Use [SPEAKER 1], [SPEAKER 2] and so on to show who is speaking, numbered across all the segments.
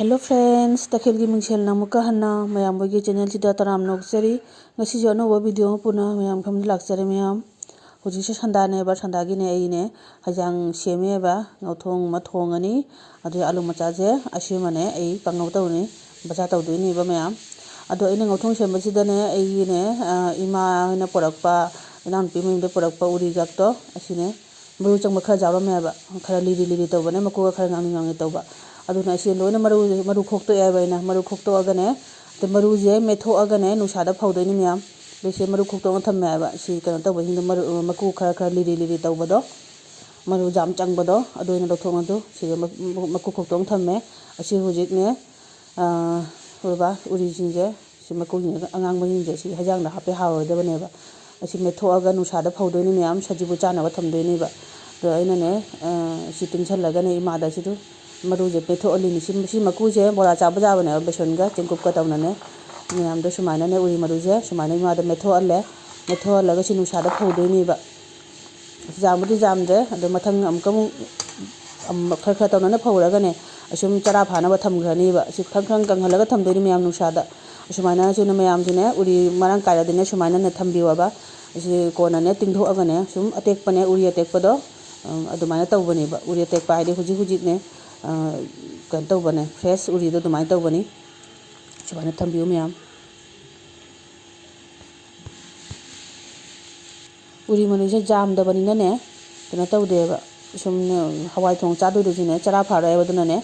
[SPEAKER 1] Hello friends, takhil gi mingshel na muka hanna mayam bogi channel sida taram noksari ngasi jono wo video puna mayam kham laksare mayam hoji se sanda ne ba sanda gi ne ai ne hajang seme ba ngothong ma thong ani adu alu macha je ashima ne ai pangau taw ni bacha taw du ni ba mayam adu ine ngothong sem sida ne ai ne ima ne porakpa inan pi ming de porakpa uri jak to asine maru chang ma khara jaw ma ba khara li taw ba ne mako khara ngang taw ba aduna si loina maru khokto ya baina maru khokto agane te maru je metho agane nusa da phawdoi ni myam bese maru khokto ng thamme ba si kan taw hin maru maku khara khara li taw bado maru jam chang bado adoina do thong adu si maku khokto ng thamme asi hojik ne ba uri jinje si maku ni angang ba jinje si hajang da hape hawo de bane ba asi metho aga nusa da phawdoi ni myam sajibu chana ba thamdoi ni ba do aina ne si tingchal laga ne ima da si du maru je petho ali ni si maku je bora cha baja bane beson ga chengkup ka tawna ne niam do sumaina ne uri maru je sumaina ma da metho alla ga sinu sa da phodoi ni ba jam de ado mathang am kam am khar tawna ne phora ga ne asum chara phana ba tham grani ba si khang kang halaga tham doi ni miam nu sa da sumaina su ne mayam ju ne uri marang kaira de ne sumaina ne thambi wa ba si ko na ne tingtho aga ne sum atek pa ne uri atek pa do adu mana taw bani ba uri atek pa de huji ne kan taw bane fresh uri do dumai taw bani subhana thambiu myam uri manu je jam da bani ne kana taw de ba sum hawai thong cha do de ne chara phara ba do ne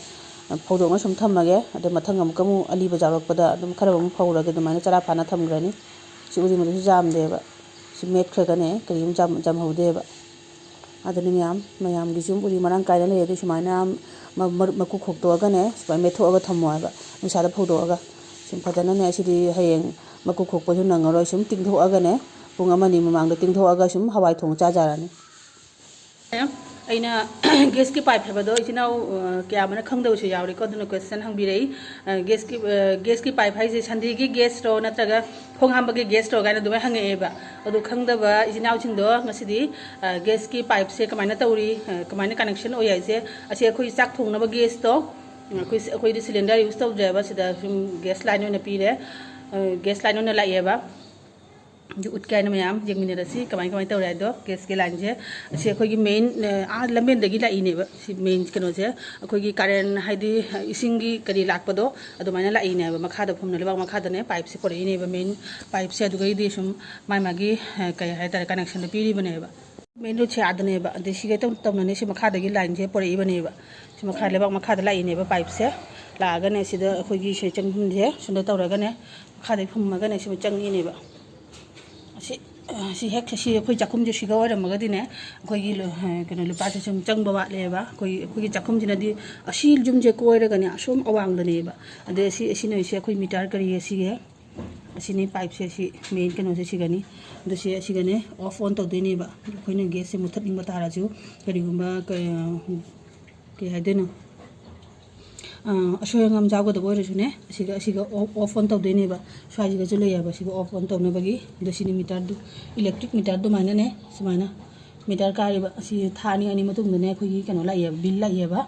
[SPEAKER 1] phawdo ma sum thammage ade mathang am kamu ali ba jarok pada dum khara bam phawra ge dumai chara phana thamgrani si uri manu jam de ba si met khra ga ne krim jam haude ba adani mayam gi sum uri marang kaira ne de sumaina maku khokto aga ne spai metho aga thammo aga nusa da phawdo aga sum phadana ne sidi hayeng maku khokpo ju nangaro sum tingtho aga ne pung amani mamang da tingtho aga sum hawai thong cha jarani aina gas ki pipe haba do itinau kya mana khangda usu yawri ko dun question hang birei gas ki pipe hai je sandi gi gas ro natraga khong hamba gi gas ro gaina dumai hange eba adu khangda ba itinau ching do ngasidi gas ki pipe se kamaina tawri kamaina connection o yai je ase khoi chak thong na ba gas to khoi di cylinder use taw je ba sida gas line na pi re gas line na la eba जो उत्काय न ma'am जेग मिने रसी कमाई तौर दो gas के line से से अखोगी मेन लमेन दगी लाइनेब सी मेन कनो से अखोगी करेंट हाइदी इसिंगी करी लाकपदो अदुमाइना लाइनेब मखादा फुमना लेबा मखादने पाइप से परेनेब मेन पाइप से अदुगैदी सुम माइ मागी कय हाइतार कनेक्शन पीरिबनेब मेन रूट से आदनेब देसिगे तमने से मखादगी लाइन से परेइबनेब से मखा लेबा मखादा लाइनेब पाइप से लागाने सिदा अखोगी से चंगुम से सुंद तौरगाने मखादा फुमगाने से चंगिनेब si hek si khoi chakum je siga wara magadi ne khoi gi keno lupa se sum chang ba le ba khoi chakum jina di asil jum je koi ra gani asum awang da ne ba ade si noi se khoi meter kari si ge asini pipe se si main keno se sigani do se sigane off on to de ne ba khoi ne gas se muthat ning ba tara ju kari gumba ke hadeno ashoy ngam jago da boy resune siga off on taw dene ba swai ga jule ya ba siga off on taw ne bagi do sini meter du electric meter du mana ne simana meter ka ri ba si thani ani matung ne khoi kano la ya bill la ya ba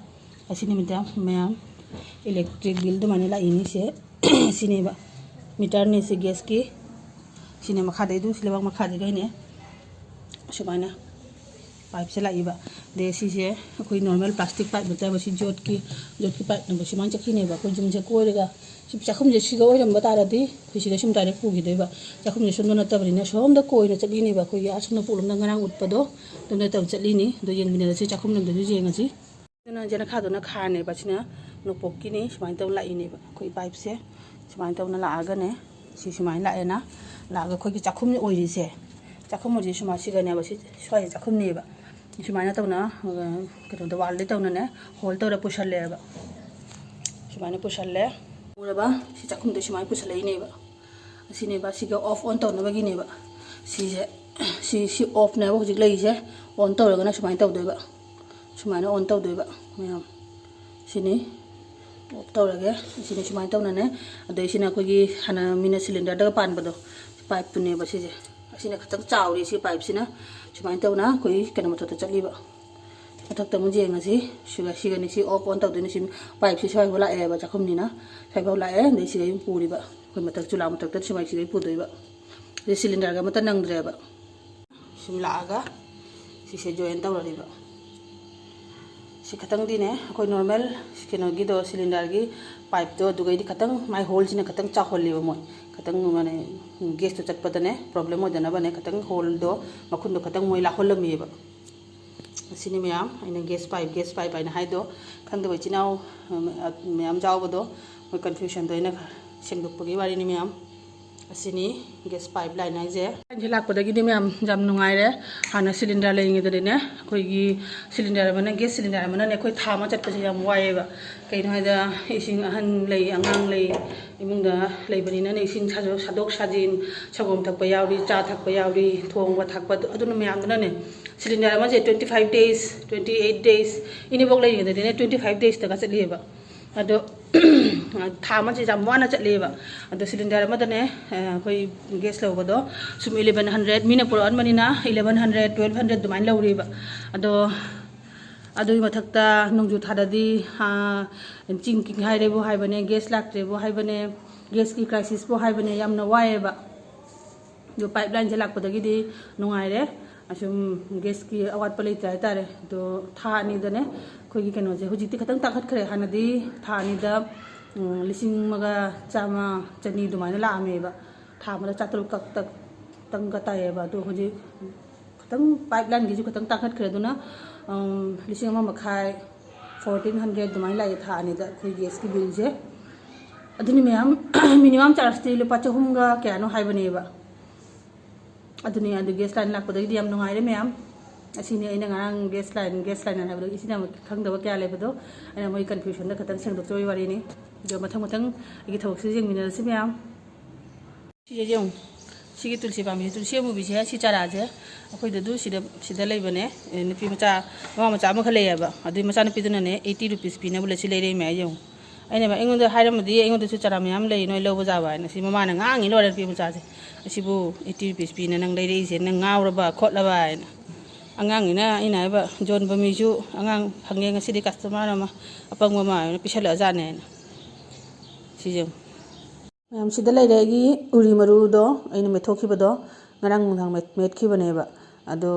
[SPEAKER 1] asini meter mayam electric bill du mana la ini se sini ba meter ne se gas ki sini makha de du sile ba makha de ga ne simana pipe से लाइबा दे सिसे कोई normal plastic pipe बता बसी जोट की pipe न बसी मान चखी नेबा कोई जुम जे कोइरगा सिप चखम जे सिगा ओइरम बतारादी कोई सिगा सिम डायरेक्ट पुगी देबा चखम जे सुनो नतबरिना सोम द कोइना चली नेबा कोई आसुन पुलम द ngana utpado तने तम चली नि दो यंग बिना से चखम नम दु जेंगा जी तना जना खादो ना खा ने बसिना नो पोकी नि समाइन तम लाई नेबा कोई पाइप से समाइन तम ना लागा ने सि समाइन लाएना लागा कोई की चखम ओइरि से चखम ओइरि समा सिगा ने बसी सोय चखम नेबा सुमाइना तौना कनो वाले तौना ने होल तौर पुसलेबा सुमाइना पुसले उरबा सि चखुम दे सुमाइ पुसलेनेबा सिनेबा सिगा ऑफ ऑन तौना बगिनेबा सी ऑफ ने होजिक लइसे ऑन तौरगना सुमाइ तौदेबा सुमाइना ऑन तौदेबा मैम सिनी ऑफ तौरगे सिनी सुमाइ तौना ने अदे सिना कोगी हना मिना सिलिंडर दा पानबदो पाइप तुनेबा सिजे सिना खतक चावरी सी पाइप सिना सुमाइन तौना कोई कनो मथो चलीबा ꯃꯊꯛꯇ ꯑꯃꯨꯛ ꯌꯦꯡꯉꯁꯤ ꯁꯤꯒꯅꯤ ꯁꯤ ꯑꯣꯐ ꯑꯣꯟ ꯇꯧꯗꯣꯏꯅꯤ ꯁꯤ ꯄꯥꯏꯞꯁꯤ ꯁ꯭ꯋꯥꯏꯐꯥꯎ ꯂꯥꯛꯑꯦꯕ ꯆꯥꯛꯈꯨꯝꯅꯤꯅ ꯁ꯭ꯋꯥꯏꯐꯥꯎ ꯂꯥꯛꯑꯦ ꯑꯗꯩ ꯁꯤꯗꯩ ꯄꯨꯔꯤꯕ ꯑꯩꯈꯣꯏ ꯃꯊꯛ ꯆꯨꯂꯥ ꯃꯊꯛꯇ ꯁꯨꯃꯥꯏꯅ ꯁꯤꯗꯩ ꯄꯨꯗꯣꯏꯕ ꯑꯗꯩ ꯁꯤꯂꯤꯟꯗꯔꯒ ꯑꯃꯠꯇ ꯅꯪꯗ꯭ꯔꯦꯕ ꯁꯨꯝ ꯂꯥꯛꯑꯒ ꯁꯤꯁꯦ ꯖꯣꯏꯟ ꯇꯧꯔꯅꯤꯕ ꯁꯤ ꯈꯇꯪꯗꯤꯅꯦ ꯑꯩꯈꯣꯏ ꯅꯣꯔꯃꯦꯜ ꯀꯩꯅꯣꯒꯤꯗꯣ ꯁꯤꯂꯤꯟꯗꯔꯒꯤ ꯄꯥꯏꯞꯇꯣ ꯑꯗꯨꯒꯩꯗꯤ ꯈꯇꯪ ꯃꯥꯏ ꯍꯣꯜꯁꯤꯅ ꯈꯇꯪ ꯆꯥꯎꯍꯜꯂꯦꯕ ꯃꯣꯏ ꯈꯇꯪ ꯃꯥꯅꯦ ꯒꯦꯁꯇꯣ ꯆꯠꯄꯗꯅꯦ ꯄ꯭ꯔꯣꯕ꯭ꯂꯦꯝ ꯑꯣꯏꯗꯅꯕꯅꯦ ꯈꯇꯪ ꯍꯣꯜꯗꯣ ꯃꯈꯨꯟꯗꯣ ꯈꯇꯪ ꯃꯣꯏ ꯂꯥꯛꯍꯜꯂꯝꯃꯦꯕ ꯑꯁꯤꯅꯤ ꯃꯌꯥꯝ ꯑꯩꯅ ꯒꯦꯁ ꯄꯥꯏꯞ ꯍꯥꯏꯅ ꯍꯥꯏꯗꯣ ꯈꯪꯗꯕ ꯏꯆꯤꯜ ꯏꯅꯥꯎ ꯃꯌꯥꯝ ꯌꯥꯎꯕꯗꯣ ꯃꯣꯏ ꯀꯟꯐ꯭ꯌꯨꯁꯟꯗꯣ ꯑꯩꯅ ꯁꯦꯡꯗꯣꯛꯄꯒꯤ ꯋꯥꯔꯤꯅꯤ ꯃꯌꯥꯝ ꯑꯁꯤꯅꯤ ꯒꯦꯁ ꯄꯥꯏꯞ ꯂꯥꯏꯟ ꯍꯥꯏꯁꯦ ꯂꯥꯏꯟꯁꯦ ꯂꯥꯛꯄꯗꯒꯤꯗꯤ ꯃꯌꯥꯝ ꯌꯥꯝ ꯅꯨꯡꯉꯥꯏꯔꯦ ꯍꯥꯟꯅ ꯁꯤꯂꯤꯟꯗꯔ ꯂꯩꯔꯤꯉꯩꯗꯗꯤꯅꯦ ꯑꯩꯈꯣꯏꯒꯤ ꯁꯤꯂꯤꯟꯗꯔ ꯑꯃꯅ ꯒꯦꯁ ꯁꯤꯂꯤꯟꯗꯔ ꯑꯃꯅꯅꯦ ꯑꯩꯈꯣꯏ ꯊꯥ ꯑꯃ ꯆꯠꯄꯁꯦ ꯌꯥꯝ ꯋꯥꯏꯑꯦꯕ ꯀꯩꯅꯣ ꯍꯥꯏꯗ ꯏꯁꯤꯡ ꯑꯍꯟ ꯂꯩ ꯑꯉꯥꯡ ꯂꯩ ꯏꯃꯨꯡꯗ ꯂꯩꯕꯅꯤꯅꯅꯦ ꯏꯁꯤꯡ ꯁꯥꯗꯣꯛ ꯁꯥꯖꯤꯟ ꯁꯪꯒꯣꯝ ꯊꯛꯄ ꯌꯥꯎꯔꯤ ꯆꯥ ꯊꯛꯄ ꯌꯥꯎꯔꯤ ꯊꯣꯡꯕ ꯊꯛꯄ ꯑꯗꯨꯅ ꯃꯌꯥꯝꯗꯨꯅꯅꯦ ꯁꯤꯂꯤꯟꯗꯔ ꯑꯃꯁꯦ 25 days 28 days ꯏꯅꯦꯕꯣꯛ ꯂꯩꯔꯤꯉꯩꯗꯗꯤꯅꯦ 25 daysꯇꯒ ꯆꯠꯂꯤꯑꯕ ꯑꯗꯣ ꯊꯥ ꯑꯃꯁꯦ ꯌꯥꯝ ꯋꯥꯅ ꯆꯠꯂꯦꯕ ꯑꯗꯣ ꯁꯤꯂꯤꯟꯗꯔ ꯑꯃꯗꯅꯦ ꯑꯩꯈꯣꯏ ꯒꯦꯁ ꯂꯧꯕꯗꯣ ꯁꯨꯝ 1100 ꯃꯤꯅ ꯄꯨꯔꯛꯑꯟꯕꯅꯤ나 1100 1200 ꯑꯗꯨꯃꯥꯏꯅ ꯂꯧꯔꯤꯕ ꯑꯗꯣ ꯑꯗꯨꯒꯤ ꯃꯊꯛꯇ ꯅꯣꯡꯖꯨ ꯊꯥꯗꯗꯤ ꯆꯤꯡ ꯍꯥꯏꯔꯦꯕꯨ ꯍꯥꯏꯕꯅꯦ ꯒꯦꯁ ꯂꯥꯛꯇ꯭ꯔꯦꯕꯨ ꯍꯥꯏꯕꯅꯦ ꯒꯦꯁꯀꯤ ꯀ꯭ꯔꯥꯏꯁꯤꯁꯄꯨ ꯍꯥꯏꯕꯅꯦ ꯌꯥꯝꯅ ꯋꯥꯏꯑꯦꯕ ꯑꯗꯣ ꯄꯥꯏꯞ ꯂꯥꯏꯟꯁꯦ ꯂꯥꯛꯄꯗꯒꯤꯗꯤ ꯅꯨꯡꯉꯥꯏꯔꯦ ꯑꯁꯨꯝ ꯒꯦꯁꯀꯤ ꯑꯋꯥꯠꯄ ꯂꯩꯇ꯭ꯔꯦ ꯍꯥꯏꯇꯥꯔꯦ ꯑꯗꯣ ꯊꯥ ꯑꯅꯤꯗꯅꯦ ꯑꯩꯈꯣꯏꯒꯤ ꯀꯩꯅꯣꯁꯦ ꯍꯧꯖꯤꯛꯇꯤ ꯈꯤꯇꯪ ꯇꯥꯡꯈꯠꯈ꯭ꯔꯦ ꯍꯥꯟꯅꯗꯤ ꯊꯥ ꯑꯅꯤꯗ 1,100 ꯑꯗꯨꯃꯥꯏꯅ ꯂꯥꯛꯑꯝꯃꯦꯕ ꯊꯥ ꯑꯃꯗ 700 ꯇꯥꯏꯌꯦꯕ ꯑꯗꯣ ꯍꯧꯖꯤꯛ ꯈꯤꯇꯪ ꯄꯥꯏꯞ ꯂꯥꯏꯟꯒꯤꯁꯨ ꯈꯤꯇꯪ ꯇꯥꯡꯈꯠꯈ꯭ꯔꯦ ꯑꯗꯨꯅ 1,500 1400 ꯑꯗꯨꯃꯥꯏꯅ ꯂꯥꯛꯑꯦ ꯊꯥ ꯑꯅꯤꯗ ꯑꯩꯈꯣই ꯒꯦꯁꯀꯤ ꯕꯤꯜꯁꯦ ꯑꯗꯨꯅꯤ ꯃꯌꯥꯝ ꯃꯤꯅꯤꯃꯝ ꯆꯥꯔꯖꯇꯤ ꯂꯨꯄꯥ 300ꯒ ꯀꯌꯥꯅꯣ ꯍꯥꯏꯕꯅꯦꯕ ꯑꯗꯨꯅꯤ ꯑꯗꯨ ꯒꯦꯁ ꯂꯥꯏꯟ ꯂꯥꯛꯄꯗꯒꯤꯗꯤ ꯌꯥꯝ ꯅꯨꯡꯉꯥꯏꯔꯦ ꯃꯌꯥꯝ ꯑꯁꯤꯅꯤ ꯑꯩꯅ ꯉꯔꯥꯡ ꯒꯦꯁ ꯂꯥꯏꯟ ꯍꯥꯏꯕꯗꯣ ꯏꯁꯤꯡ ꯌꯥꯝ ꯈꯪꯗꯕ ꯀꯌꯥ ꯂꯩꯕꯗꯣ ꯑꯩꯅ ꯃꯣꯏ ꯀꯟꯐ꯭ꯌꯨꯁꯟꯗ ꯈꯤꯇꯪ ꯁꯦꯡꯗꯣꯛꯆꯕꯒꯤ ꯋꯥꯔꯤꯅꯤ ꯑꯗꯣ ꯃꯊꯪ ꯑꯩꯒꯤ ꯊꯕꯛꯁꯤ ꯌꯦꯡꯃꯤꯟꯅꯔꯁꯤ ꯃꯌꯥꯝ ꯁꯤꯁꯦ ꯌꯦꯡꯉꯨ ꯁꯤꯒꯤ ꯇꯨꯜꯁꯤ ꯄꯥꯝꯕꯤꯁꯦ ꯇꯨꯜꯁꯤ ꯑꯃꯨꯕꯤꯁꯦ ꯁꯤ ꯆꯥꯔꯥꯁꯦ ꯑꯩꯈꯣꯏꯗꯁꯨ ꯁꯤꯗ ꯂꯩꯕꯅꯦ ꯅꯨꯄꯤ ꯃꯆꯥ ꯃꯃꯥ ꯃꯆꯥ ꯑꯃꯈꯛ ꯂꯩꯌꯦꯕ ꯑꯗꯨꯏ ꯃꯆꯥꯅꯨꯄꯤꯗꯨꯅꯅꯦ 80 rupees ꯄꯤꯅꯕ ꯁꯤ ꯂꯩꯔꯛꯏ ꯃꯌꯥꯝ ꯌꯦꯡꯉꯨ ꯑꯩꯅ ꯑꯩꯉꯣꯟꯗ ꯍꯥꯏꯔꯝꯃꯗꯤ ꯑꯩꯉꯣꯟꯗꯁꯨ ꯆꯥꯔꯥ ꯃꯌꯥꯝ ꯂꯩ ꯅꯣꯏ ꯂꯧꯕ ꯌꯥꯕ ꯍꯥꯏꯅ ꯁꯤ ꯃꯃꯥꯅ ꯉꯥꯡꯉꯤ ꯂꯣꯏꯔꯦ ꯅꯨꯄꯤ ꯃꯆꯥꯁꯦ ꯑꯁꯤꯕꯨ 80 rupees ꯄꯤꯅ ꯅꯪ ꯂꯩꯔꯛꯏꯁꯦ ꯅꯪ ꯉꯥꯎꯔꯕ ꯈꯣꯠꯂꯕ ꯍꯥꯏꯅ ꯑꯉꯥꯡꯅꯤꯅ ꯑꯩꯅ ꯍꯥꯏꯕ ꯌꯣꯟꯕ ꯃꯤꯁꯨ ꯑꯉꯥꯡ ꯐꯪꯉꯦ ꯉꯁꯤꯗꯤ ꯀꯁꯇꯃꯔ ꯑꯃ ꯑꯄꯪꯕ ꯑꯃ ꯍꯥꯏꯅ ꯄꯤꯁꯜꯂꯛꯑꯖꯥꯠꯅꯦ ꯍꯥꯏꯅ ꯁꯤꯁꯦ ꯃꯌꯥꯝ ꯁꯤꯗ ꯂꯩꯔꯦ ꯑꯩꯒꯤ ꯎꯔꯤ ꯃꯔꯨꯗꯣ ꯑꯩꯅ ꯃꯦꯠꯊꯣꯛꯈꯤꯕꯗꯣ ꯉꯔꯥꯡ ꯅꯨꯡꯗꯥꯡ ꯃꯦꯠꯈꯤꯕꯅꯦꯕ ꯑꯗꯣ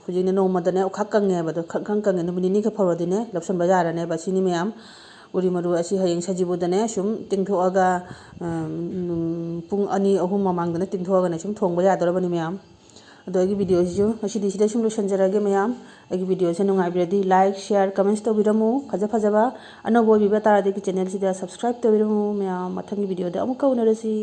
[SPEAKER 1] ꯍꯧꯖꯤꯛꯅ ꯅꯣꯡꯃꯗꯅꯦ ꯈꯛ ꯀꯪꯉꯦꯕ ꯑꯗꯣ ꯈꯪ ꯀꯪꯉꯦ ꯅꯨꯃꯤꯠ ꯅꯤꯅꯤꯈꯛ ꯐꯧꯔꯗꯤꯅꯦ ꯂꯧꯁꯟꯕ ꯌꯥꯔꯅꯦꯕ ꯁꯤꯅꯤ ꯃꯌꯥꯝ ꯎꯔꯤ ꯃꯔꯨ ꯑꯁꯤ ꯍꯌꯦꯡ ꯁꯖꯤꯕꯨꯗꯅꯦ ꯁꯨꯝ ꯇꯤꯡꯊꯣꯛꯑꯒ ꯄꯨꯡ 2-3 ꯃꯃꯥꯡꯗꯅ ꯇꯤꯡꯊꯣꯛꯑꯒꯅꯦ ꯁꯨꯝ ꯊꯣꯡꯕ ꯌꯥꯗꯧꯔꯕꯅꯤ ꯃꯌꯥꯝ ꯑꯗꯣ ꯑꯩꯒꯤ ꯚꯤꯗꯤꯑꯣꯁꯤꯁꯨ ꯉꯁꯤꯗꯤ ꯁꯤꯗ ꯁꯨꯝ ꯂꯣꯏꯁꯤꯟꯖꯔꯒꯦ ꯃꯌꯥꯝ ꯑꯩꯒꯤ ꯚꯤꯗꯤꯑꯣꯁꯦ ꯅꯨꯡꯉꯥꯏꯕꯤꯔꯗꯤ ꯂꯥꯏꯛ ꯁꯤꯌꯔ ꯀꯃꯦꯟꯠꯁ ꯇꯧꯕꯤꯔꯝꯃꯨ ꯐꯖꯕ ꯑꯅꯧꯕ ꯑꯣꯏꯕꯤꯕ ꯇꯥꯔꯗꯤ ꯆꯦꯅꯦꯜꯁꯤꯗ ꯁꯕꯁꯀ꯭ꯔꯥꯏꯕ ꯇꯧꯕꯤꯔꯝꯃꯨ ꯃꯌꯥꯝ ꯃꯊꯪꯒꯤ ꯚꯤꯗꯤꯑꯣꯗ ꯑꯃꯨꯛꯀ ꯎꯅꯔꯁꯤ